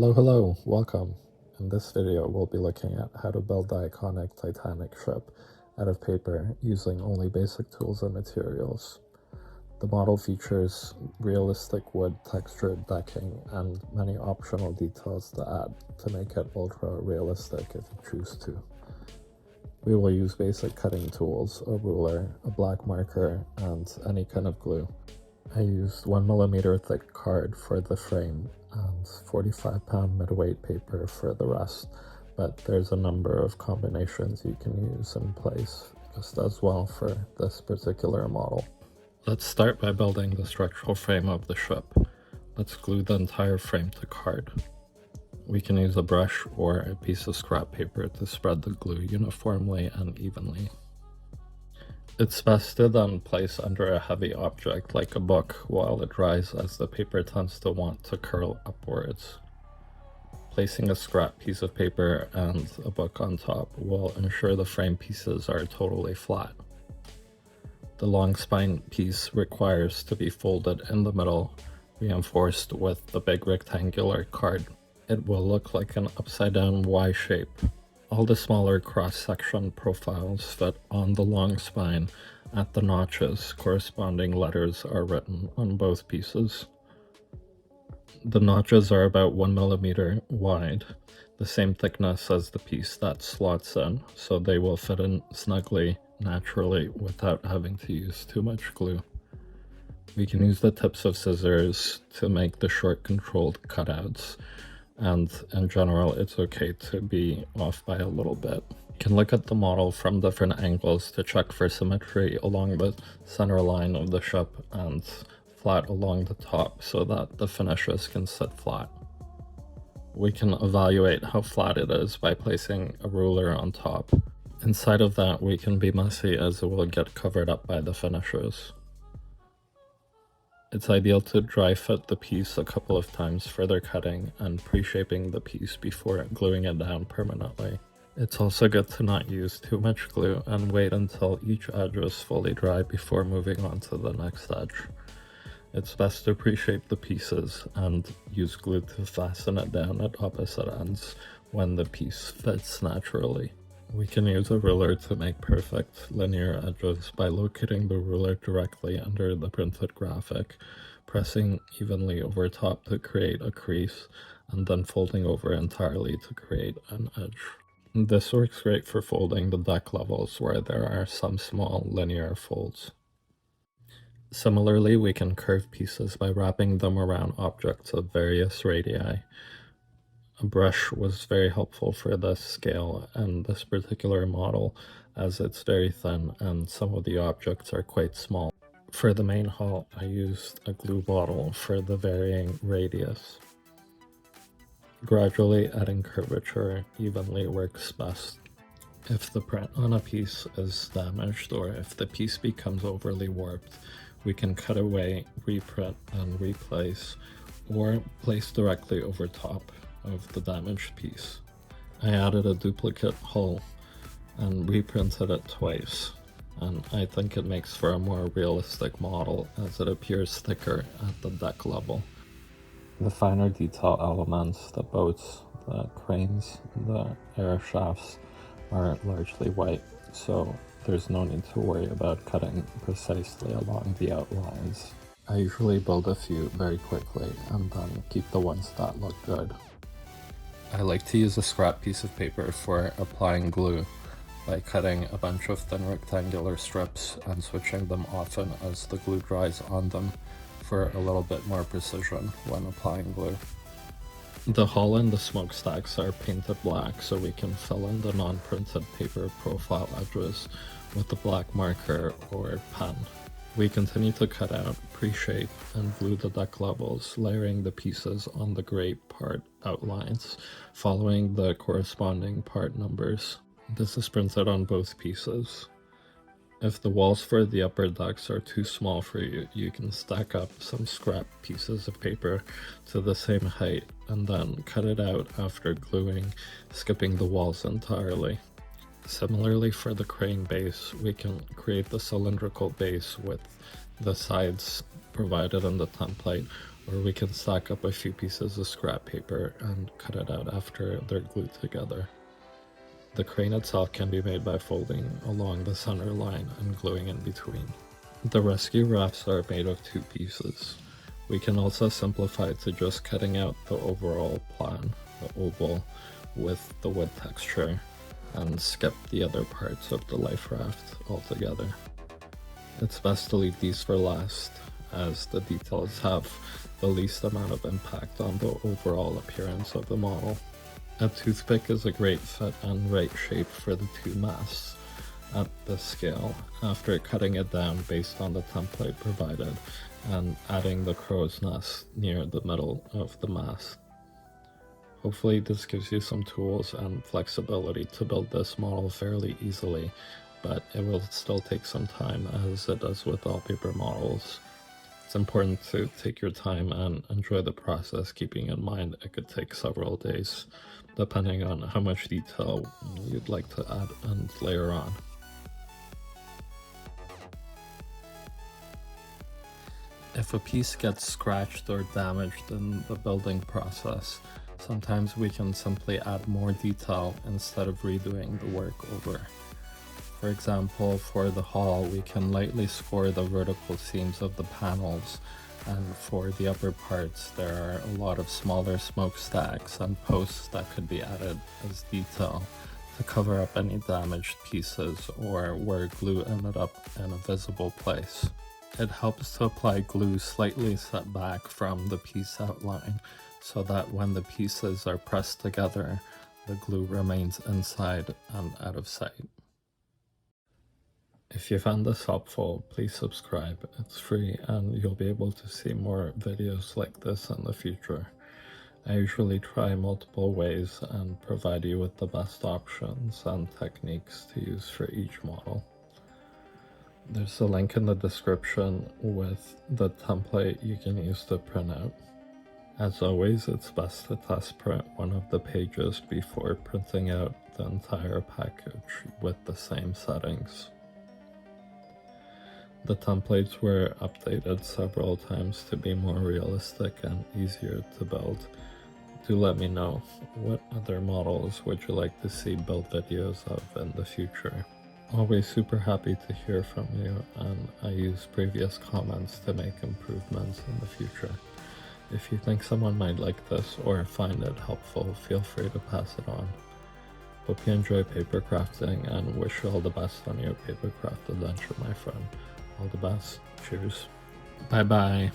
Hello, welcome. In this video, we'll be looking at how to build the iconic Titanic ship out of paper using only basic tools and materials. The model features realistic wood textured decking and many optional details to add to make it ultra realistic if you choose to. We will use basic cutting tools, a ruler, a black marker, and any kind of glue. I used 1mm thick card for the frame and 45-pound midweight paper for the rest, but there's a number of combinations you can use in place just as well for this particular model. Let's start by building the structural frame of the ship. Let's glue the entire frame to card. We can use a brush or a piece of scrap paper to spread the glue uniformly and evenly. It's best to then place under a heavy object like a book while it dries, as the paper tends to want to curl upwards. Placing a scrap piece of paper and a book on top will ensure the frame pieces are totally flat. The long spine piece requires to be folded in the middle, reinforced with the big rectangular card. It will look like an upside down Y shape. All the smaller cross-section profiles fit on the long spine. At the notches, corresponding letters are written on both pieces. The notches are about 1mm wide, the same thickness as the piece that slots in, so they will fit in snugly, naturally, without having to use too much glue. We can use the tips of scissors to make the short controlled cutouts, and in general it's okay to be off by a little bit. You can look at the model from different angles to check for symmetry along the center line of the ship and flat along the top so that the finishes can sit flat. We can evaluate how flat it is by placing a ruler on top. Inside of that we can be messy, as it will get covered up by the finishes. It's ideal to dry fit the piece a couple of times, further cutting and pre-shaping the piece before gluing it down permanently. It's also good to not use too much glue and wait until each edge is fully dry before moving on to the next edge. It's best to pre-shape the pieces and use glue to fasten it down at opposite ends when the piece fits naturally. We can use a ruler to make perfect linear edges by locating the ruler directly under the printed graphic, pressing evenly over top to create a crease, and then folding over entirely to create an edge. This works great for folding the deck levels where there are some small linear folds. Similarly, we can curve pieces by wrapping them around objects of various radii. A brush was very helpful for this scale and this particular model, as it's very thin and some of the objects are quite small. For the main hull, I used a glue bottle for the varying radius. Gradually adding curvature evenly works best. If the print on a piece is damaged or if the piece becomes overly warped, we can cut away, reprint, and replace, or place directly over top of the damaged piece. I added a duplicate hull and reprinted it twice, and I think it makes for a more realistic model as it appears thicker at the deck level. The finer detail elements, the boats, the cranes, the air shafts, are largely white, so there's no need to worry about cutting precisely along the outlines. I usually build a few very quickly and then keep the ones that look good. I like to use a scrap piece of paper for applying glue by cutting a bunch of thin rectangular strips and switching them often as the glue dries on them for a little bit more precision when applying glue. The hull and the smokestacks are painted black so we can fill in the non-printed paper profile edges with a black marker or pen. We continue to cut out, pre-shape, and glue the deck levels, layering the pieces on the gray part outlines, following the corresponding part numbers. This is printed on both pieces. If the walls for the upper decks are too small for you, you can stack up some scrap pieces of paper to the same height and then cut it out after gluing, skipping the walls entirely. Similarly, for the crane base, we can create the cylindrical base with the sides provided in the template, or we can stack up a few pieces of scrap paper and cut it out after they're glued together. The crane itself can be made by folding along the center line and gluing in between. The rescue rafts are made of 2 pieces. We can also simplify to just cutting out the overall plan, the oval, with the wood texture, and skip the other parts of the life raft altogether. It's best to leave these for last, as the details have the least amount of impact on the overall appearance of the model. A toothpick is a great fit and right shape for the 2 masts at this scale, after cutting it down based on the template provided and adding the crow's nest near the middle of the mast. Hopefully this gives you some tools and flexibility to build this model fairly easily, but it will still take some time, as it does with all paper models. It's important to take your time and enjoy the process, keeping in mind it could take several days, depending on how much detail you'd like to add and layer on. If a piece gets scratched or damaged in the building process, sometimes we can simply add more detail instead of redoing the work over. For example, for the hull, we can lightly score the vertical seams of the panels, and for the upper parts there are a lot of smaller smokestacks and posts that could be added as detail to cover up any damaged pieces or where glue ended up in a visible place. It helps to apply glue slightly set back from the piece outline, so that when the pieces are pressed together, the glue remains inside and out of sight. If you found this helpful, please subscribe. It's free and you'll be able to see more videos like this in the future. I usually try multiple ways and provide you with the best options and techniques to use for each model. There's a link in the description with the template you can use to print out. As always, it's best to test print one of the pages before printing out the entire package with the same settings. The templates were updated several times to be more realistic and easier to build. Do let me know, what other models would you like to see build videos of in the future? Always super happy to hear from you, and I use previous comments to make improvements in the future. If you think someone might like this or find it helpful, feel free to pass it on. Hope you enjoy paper crafting and wish you all the best on your papercraft adventure, my friend. All the best. Cheers. Bye bye.